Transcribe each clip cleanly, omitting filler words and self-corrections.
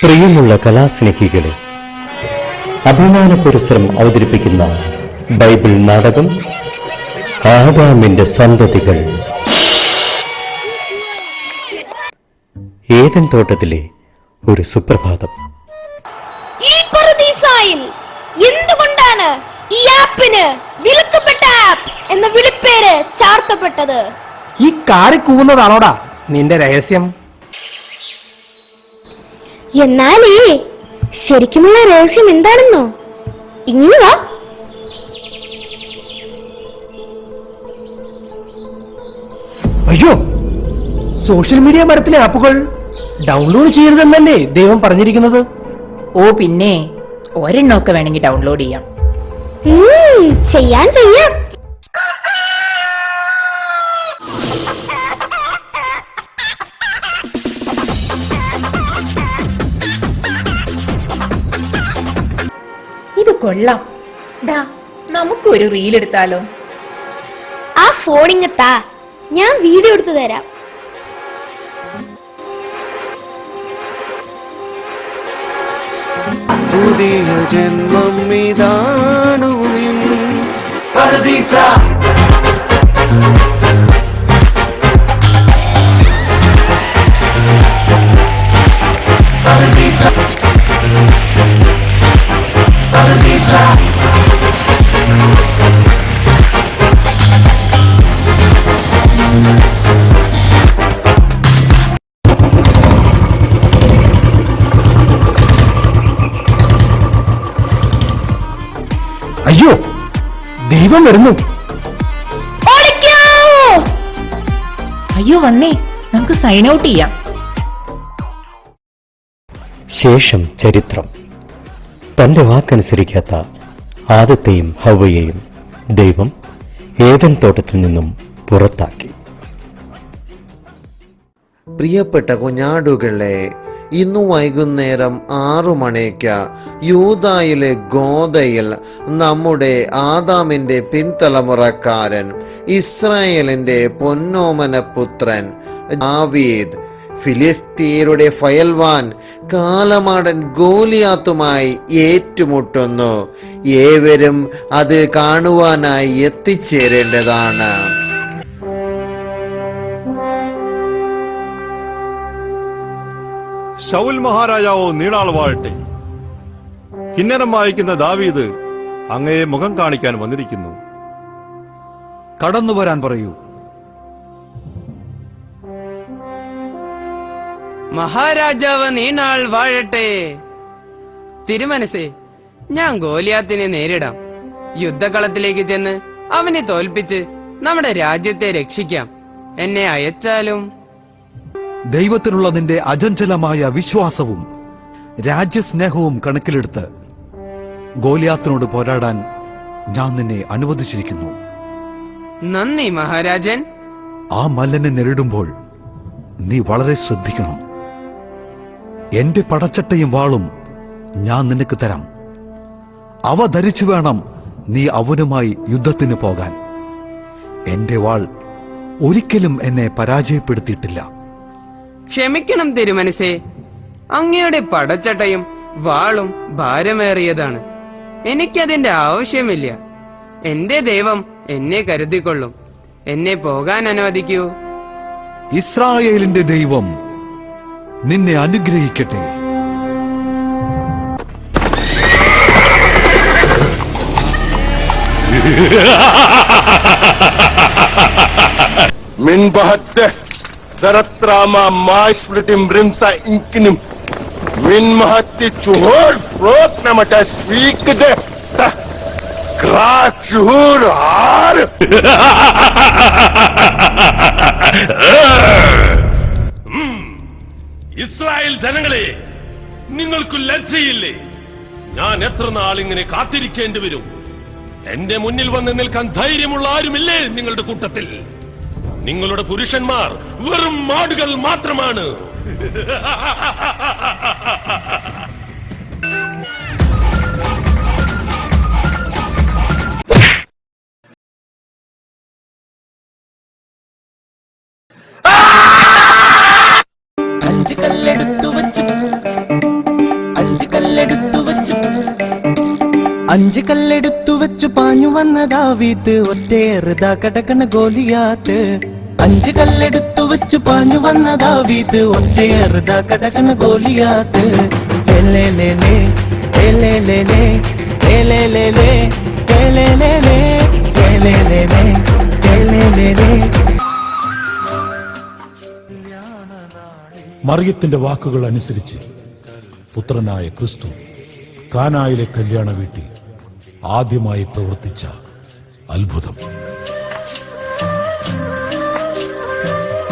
പ്രിയമുള്ള കലാസ്നേഹികളെ, അഭിമാന പുരസ്സരം അവതരിപ്പിക്കുന്ന ബൈബിൾ നാടകം ആദാമിന്റെ സന്തതികൾ. ഏദൻ തോട്ടത്തിലെ ഒരു സുപ്രഭാതം. ഈ പറുദീസായിൽ എന്തുകൊണ്ടാണ് ഈ ആപ്പിന് വിലക്കപ്പെട്ട ആപ്പ് എന്ന വിളിപ്പേര് ചാർത്തപ്പെട്ടത്? ഈ കാറി കൂവുന്നതാണോടാ നിന്റെ രഹസ്യം? എന്നാലേ ശരിക്കുമുള്ള രഹസ്യം എന്താണെന്നോ? ഇങ്ങ അയ്യോ, സോഷ്യൽ മീഡിയ മരത്തിലെ ആപ്പുകൾ ഡൗൺലോഡ് ചെയ്യരുതെന്നല്ലേ ദൈവം പറഞ്ഞിരിക്കുന്നത്? ഓ പിന്നെ ഒരെണ്ണമൊക്കെ വേണമെങ്കിൽ ഡൗൺലോഡ് ചെയ്യാം. ചെയ്യാം. ഇത് കൊള്ളാം. ദാ നമുക്കൊരു റീൽ എടുത്താലോ? ആ ഫോണിങ്ങത്താ, ഞാൻ വീഡിയോ എടുത്തു തരാം. പുതിയ ജന്മം ഇതാണു അയ്യോ, ദൈവം വരുന്നു. അയ്യോ വന്നേ, നമുക്ക് സൈൻ ഔട്ട് ചെയ്യാം. ശേഷം ചരിത്രം. തന്റെ വാക്കനുസരിക്കാത്ത ആദത്തെയും ഹവ്വയെയും ദൈവം ഏദൻ തോട്ടത്തിൽ നിന്നും പുറത്താക്കി. പ്രിയപ്പെട്ട കുഞ്ഞാടുകളെ, ഇന്നു വൈകുന്നേരം 6 മണിക്ക് യൂദായിലെ ഗോദയിൽ നമ്മുടെ ആദാമിന്റെ പിൻതലമുറക്കാരൻ, ഇസ്രായേലിന്റെ പൊന്നോമന പുത്രൻ ദാവീദ് ഫിലിസ്തീനയുടെ ഫയൽവാൻ കാലമാടൻ ഗോലിയാത്തുമായി ഏറ്റുമുട്ടുന്നു. ഏവരും അത് കാണുവാനായി എത്തിച്ചേരേണ്ടതാണ്. ശൗൽ മഹാരാജാവോ നീളാൾ വാഴട്ടെ. കിന്നരം വായിക്കുന്ന ദാവീദ് അങ്ങയെ മുഖം കാണിക്കാൻ വന്നിരിക്കുന്നു. കടന്നു വരാൻ പറയൂ. മഹാരാജാവ് നീണാൾ വാഴട്ടെ. തിരുമനസേ, ഞാൻ ഗോലിയാത്തിനെ നേരിടാം. യുദ്ധകളത്തിലേക്ക് ചെന്ന് അവനെ തോൽപ്പിച്ച് നമ്മുടെ രാജ്യത്തെ രക്ഷിക്കാം. എന്നെ അയച്ചാലും. ദൈവത്തിനുള്ള നിന്റെ അചഞ്ചലമായ വിശ്വാസവും രാജ്യസ്നേഹവും കണക്കിലെടുത്ത് ഗോലിയാത്തിനോട് പോരാടാൻ ഞാൻ നിന്നെ അനുവദിച്ചിരിക്കുന്നു. നന്ദി മഹാരാജൻ. ആ മല്ലനെ നേരിടുമ്പോൾ നീ വളരെ ശ്രദ്ധിക്കണം. എന്റെ പടച്ചട്ടയും വാളും ഞാൻ നിനക്ക് തരാം. അവ ധരിച്ചു വേണം നീ അവനുമായി യുദ്ധത്തിന് പോകാൻ. എന്റെ വാൾ ഒരിക്കലും എന്നെ പരാജയപ്പെടുത്തിയിട്ടില്ല. ക്ഷമിക്കണം തിരുമനസേ, അങ്ങയുടെ പടച്ചട്ടയും വാളും ഭാരമേറിയതാണ്. എനിക്കതിന്റെ ആവശ്യമില്ല. എന്റെ ദൈവം എന്നെ കരുതിക്കൊള്ളും. എന്നെ പോകാൻ അനുവദിക്കൂ. ഇസ്രായേലിന്റെ ദൈവം നിന്നെ അനുഗ്രഹിക്കട്ടെ. മിൻബഹത്തെ ദരത്രാമ മാസ്പ്ലിറ്റിം ബ്രിംസ ഇൻകിനും മിൻമഹത്തി ചുഹോർ ഫ്രോത് നമറ്റ സ്വീക്കതെ ക്രാക് ചുഹോർ ആർ. ഇസ്രായേൽ ജനങ്ങളെ, നിങ്ങൾക്ക് ലജ്ജയില്ലേ? ഞാൻ എത്ര നാളിങ്ങനെ കാത്തിരിക്കേണ്ടി വരും? എന്റെ മുന്നിൽ വന്ന് നിൽക്കാൻ ധൈര്യമുള്ള ആരുമില്ലേ നിങ്ങളുടെ കൂട്ടത്തിൽ? നിങ്ങളുടെ പുരുഷന്മാർ വെറും മാടുകൾ മാത്രമാണ്. 5 കല്ലെടുത്തു വെച്ചു പാഞ്ഞു വന്ന ദാവീദ് ഒറ്റയേറുതാ കടക്കണ ഗോലിയാത്ത്. 5 കല്ലെടുത്തു വെച്ചു പാഞ്ഞു വന്ന ദാവീദ് ഒറ്റയേറുതാ കടക്കണ ഗോലിയാത്ത്. ലേലേലേലേ ലേലേലേലേ ലേലേലേലേ ലേലേലേലേ ലേലേലേലേ ലേലേലേലേ. മറിയത്തിന്റെ വാക്കുകൾ അനുസരിച്ച് പുത്രനായ ക്രിസ്തു കാനായിലെ കല്യാണ വീട്ടിൽ ആദ്യമായി പ്രവർത്തിച്ച അത്ഭുതം.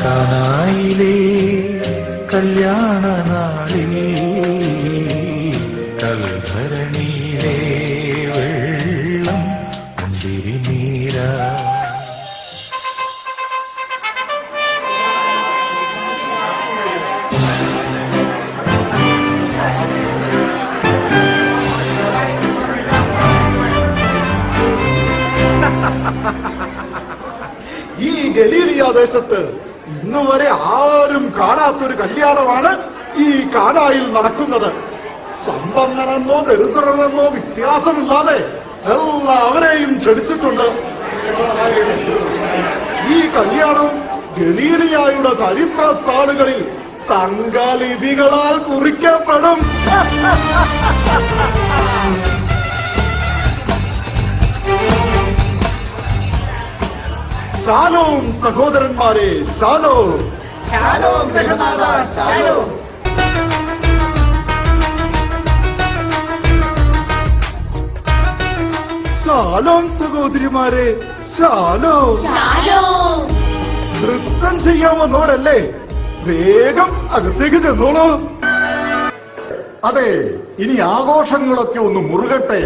കാനായിലെ കല്യാണ നാളിൽ കൽഭരണിയിലെ വെള്ളം മുന്തിരി നീര. ഈ ഗലീലിയ ദേശത്ത് ഇന്നുവരെ ആരും കാണാത്തൊരു കല്യാണമാണ് ഈ കാനായിൽ നടക്കുന്നത്. സമ്പന്നനെന്നോ ദരിദ്രനെന്നോ വ്യത്യാസമില്ലാതെ എല്ലാവരെയും ക്ഷണിച്ചിട്ടുണ്ട്. ഈ കല്യാണം ഗലീലിയായുടെ ചരിത്ര താളുകളിൽ തങ്കലിപികളാൽ കുറിക്കപ്പെടും. ശാലോം സഹോദരന്മാരെ, ശാലോം. ശാലോം ജഗന്നാഥ, ശാലോം. ശാലോം സഹോദരിമാരെ, ശാലോം. നൃത്തം ചെയ്യാമെന്നോരല്ലേ, വേഗം അകത്തേക്ക് ചെന്നോളൂ. അതെ, ഇനി ആഘോഷങ്ങളൊക്കെ ഒന്ന് മുറുകട്ടെ.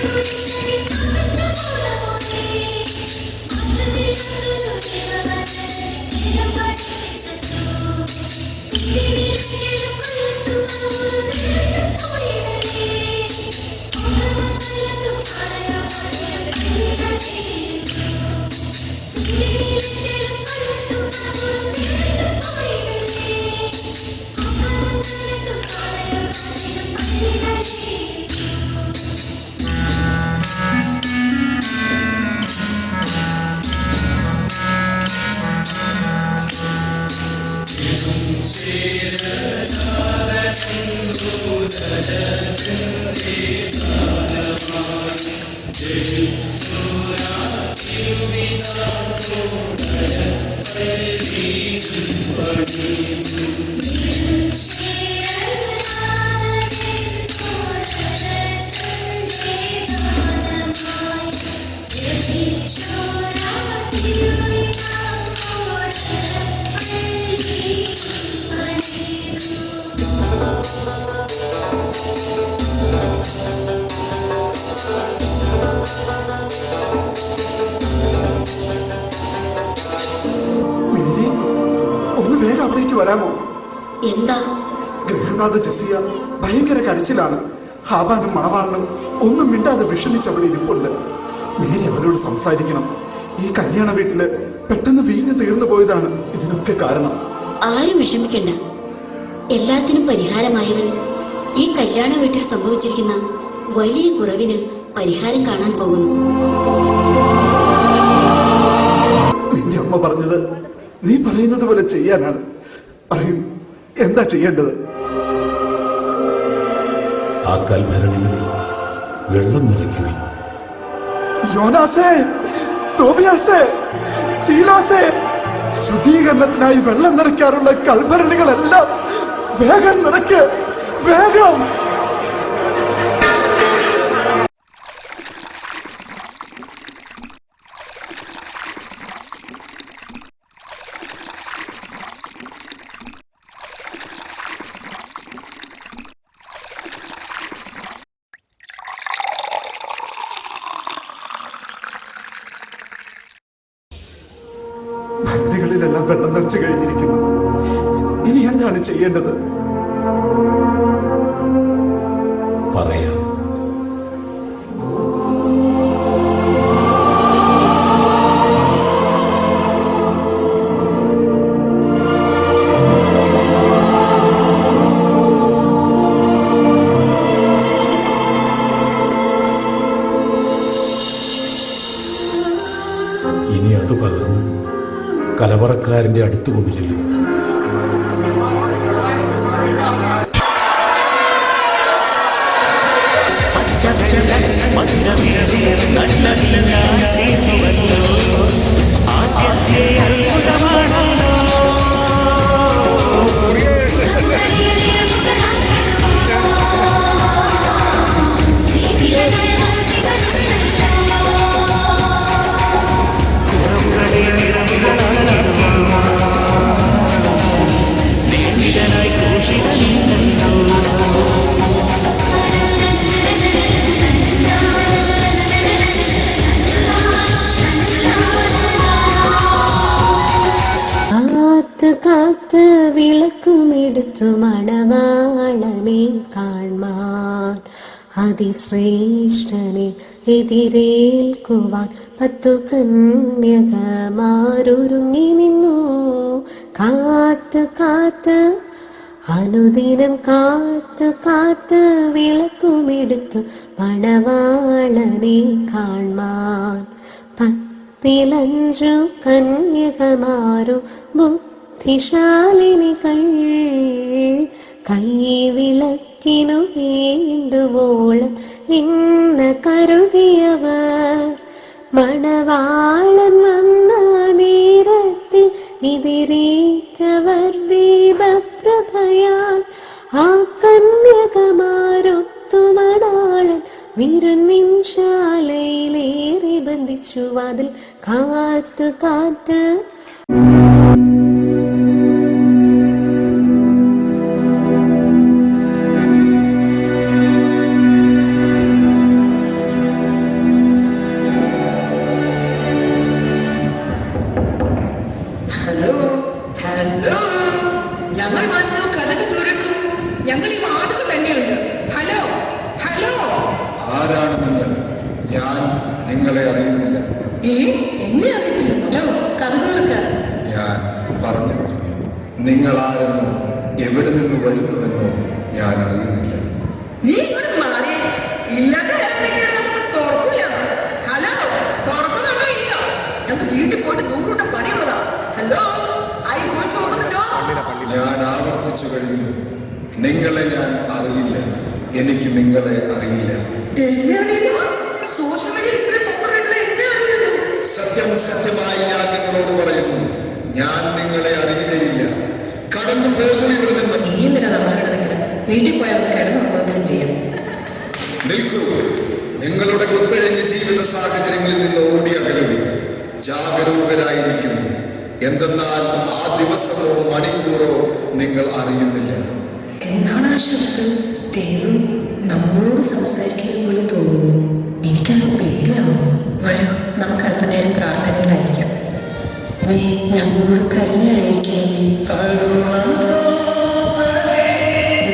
Thank you. ഒന്ന് വേഗം അവിടേക്ക് വരാമോ? എന്താ? ഗൃഹനാഥ ജസിയ ഭയങ്കര കരച്ചിലാണ്. ഹാബാനും മണവാളിനും ഒന്നും മിണ്ടാതെ വിഷമിച്ച് അവിടെ ഇരിപ്പുണ്ട്. മേരി അവരോട് സംസാരിക്കണം. ഈ കല്യാണ വീട്ടില് പെട്ടെന്ന് വീഞ്ഞ് തീർന്നു പോയതാണ് ഇതിനൊക്കെ കാരണം. ആരും വിഷമിക്കണ്ട. എല്ലാത്തിനും പരിഹാരമായവൻ ഈ കല്യാണ വീട്ടിൽ സംഭവിച്ചിരിക്കുന്ന വലിയ കുറവിന് പരിഹാരം കാണാൻ പോകുന്നു. നിന്റെ അമ്മ പറഞ്ഞത് നീ പറയുന്നത് പോലെ ചെയ്യാനാണ്. പറയൂ, എന്താ ചെയ്യേണ്ടത്? ആ കൽഭരണിയിൽ വെള്ളം നിറയ്ക്കുകയും യോനാസേ, തോബിയാസേ, സീലാസേ, ശുദ്ധീകരണത്തിനായി വെള്ളം നിറയ്ക്കാറുള്ള കൽഭരണികളെല്ലാം വേഗം നിറയ്ക്ക്, വേഗം. ഭക്തികളിലെല്ലാം വെള്ളം നിറച്ചു കഴിഞ്ഞിരിക്കുന്നു. ഇനി എന്താണ് ചെയ്യേണ്ടത്? പറയാം. ഇനി അത് പകർന്ന് കലവറക്കാരന്റെ അടുത്ത് കൊണ്ടുചെല്ലും. കാത്ത് വിളക്കുമെടുത്തു മണവാളനെ കാൺമാൻ അതിശ്രേഷ്ഠനെ എതിരേൽക്കുവാൻ 10 കന്യകമാരൊരുങ്ങി നിന്നു. കാത്ത് കാത്ത് അനുദിനം കാത്ത് കാത്ത് വിളക്കുമെടുത്തു മണവാളനെ കാൺമാൻ 10 കന്യകമാരോ ബുദ്ധിശാലിനികൾ കൈവിളക്കിനു വേണ്ടുവോളം എന്ന കരുതിയവർ മണവാളൻ വന്ന നേരത്തിൽ എതിരേറ്റവർ ദീപപ്രഭയാൽ ആ കന്യകമാരൊത്തു മണാളൻ വിരുന്നിൻ ശാലയിലേറി ബന്ധിച്ചു വാതിൽ കാത്ത് കാത്ത്. ഹലോ ഹലോ, ഞങ്ങൾ വന്നു കഥക് ഞങ്ങൾ ഈ വാതിക്ക് തന്നെയുണ്ട്. Hello hello. ആരാണ് നിങ്ങൾ? ഞാൻ നിങ്ങളെ അറിയുന്നില്ല. എന്നെ അറിയത്തില്ലല്ലോ. കഥ തീർക്ക. ഞാൻ പറഞ്ഞു കഴിഞ്ഞു. നിങ്ങൾ ആരെന്നോ എവിടെ നിന്ന് വരുന്നുവെന്നോ ഞാൻ അറിയുന്നില്ല. നീ ഇങ്ങോട്ട് മാറി. ഇല്ലാത്ത നമുക്ക് തുറക്കൂല. ഹലോ, തുറക്കുന്നുണ്ടോ ഇല്ലയോ? ഞങ്ങൾക്ക് വീട്ടിൽ പോയിട്ട് 100 കൂട്ടം പണിയുള്ളതാ. ഹലോ, ഞാൻ ആവർത്തിച്ചു കഴിഞ്ഞു. നിങ്ങളെ ഞാൻ അറിയില്ല. എനിക്ക് നിങ്ങളെ അറിയില്ല. സോഷ്യൽ മീഡിയയിൽ ഇത്രയും പോപ്പുലറായിട്ടുള്ള എന്നെ അറിയുന്നു. സത്യം സത്യമായി ഞാൻ നിങ്ങളോട് പറയുന്നു, ഞാൻ നിങ്ങളെ അറിയുകയില്ല. കടന്നു പോകൂ ഇവിടെ നിന്ന്. നീ എന്തിനാ നമ്മളെ കിടക്കുന്നത്? വീട്ടിൽ പോയാൽ കിടന്നുറങ്ങുകയും ചെയ്യും. നിൽക്കൂ. നിങ്ങളുടെ കുത്തഴിഞ്ഞ ജീവിത സാഹചര്യങ്ങളിൽ നിന്ന് ഓടി അകലുവിൻ. ജാഗരൂകരായിരിക്കുവിൻ. എന്തെന്നാൽ ആ ദിവസമോ മണിക്കൂറോ നിങ്ങൾ അറിയുന്നില്ല. എന്താണ് ആ ശബ്ദം? ദൈവം നമ്മളോട് സംസാരിക്കുന്നത് പോലെ തോന്നുന്നു. എനിക്കത് പേടിയാവും. വരൂ, നമുക്ക് അല്പനേരം പ്രാർത്ഥനയിലായിരിക്കാം. ഞങ്ങളോട് കരുണയായിരിക്കണമേ.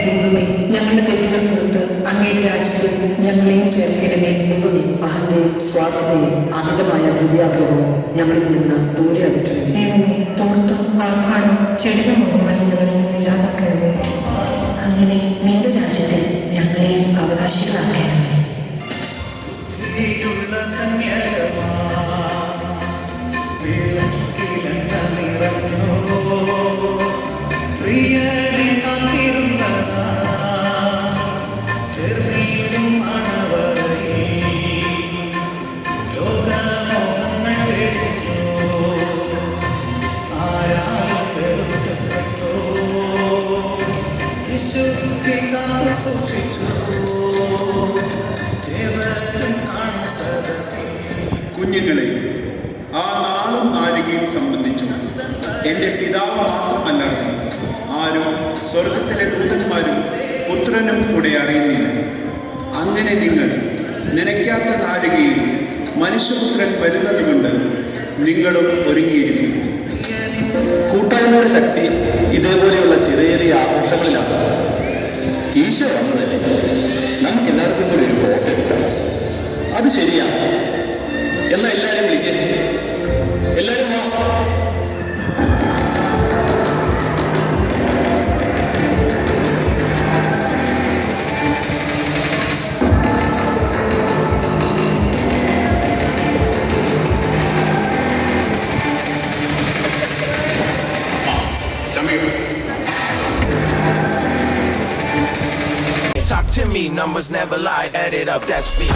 ദൈവമേ, ഞങ്ങളുടെ തെറ്റുകൾ പുറത്ത് അങ്ങയുടെ രാജ്യത്തിൽ ഞങ്ങളെയും ചേർക്കണമേ. ദൈവമേ, അഹന്തയും സ്വാർത്ഥതയും അമിതമായ ദിവ്യാഗ്രഹവും ഞങ്ങളിൽ നിന്ന് ദൂരെ അകറ്റണമേ. ദൈവമേ, തോർത്തും ആർഭാടും ചെടിക മുഖങ്ങളും ഞങ്ങളിൽ നിന്ന് ഇല്ലാതാക്കണമേ. അങ്ങനെ നിന്റെ രാജ്യത്തിൽ ഞങ്ങളെയും അവകാശികളാക്കണമേ. കുഞ്ഞുങ്ങളെ, ആ നാളും നാഴികയും സംബന്ധിച്ചു എൻ്റെ പിതാവ് മാത്രമല്ലാതെ ആരും സ്വർഗത്തിലെ ദൂതന്മാരും പുത്രനും കൂടെ അറിയുന്നില്ല. അങ്ങനെ നിങ്ങൾ നനയ്ക്കാത്ത നാഴികയിൽ മനുഷ്യപുത്രൻ വരുന്നതുകൊണ്ട് നിങ്ങളും ഒരുങ്ങിയിരിക്കും. കൂട്ടായ്മയുടെ ശക്തി ഇതേപോലെയുള്ള ചെറിയ ചെറിയ ആഘോഷങ്ങളിലാണ്. ഈശോ വന്നതല്ലേ, നമുക്ക് എല്ലാവർക്കും കൂടി ഒരു ഫോട്ടോ എടുക്കാം. അത് ശരിയാണ്. എന്നാ എല്ലാരും വിളിക്കും. എല്ലാരും വാ. Talk to me, numbers never lie, add it up, that's me.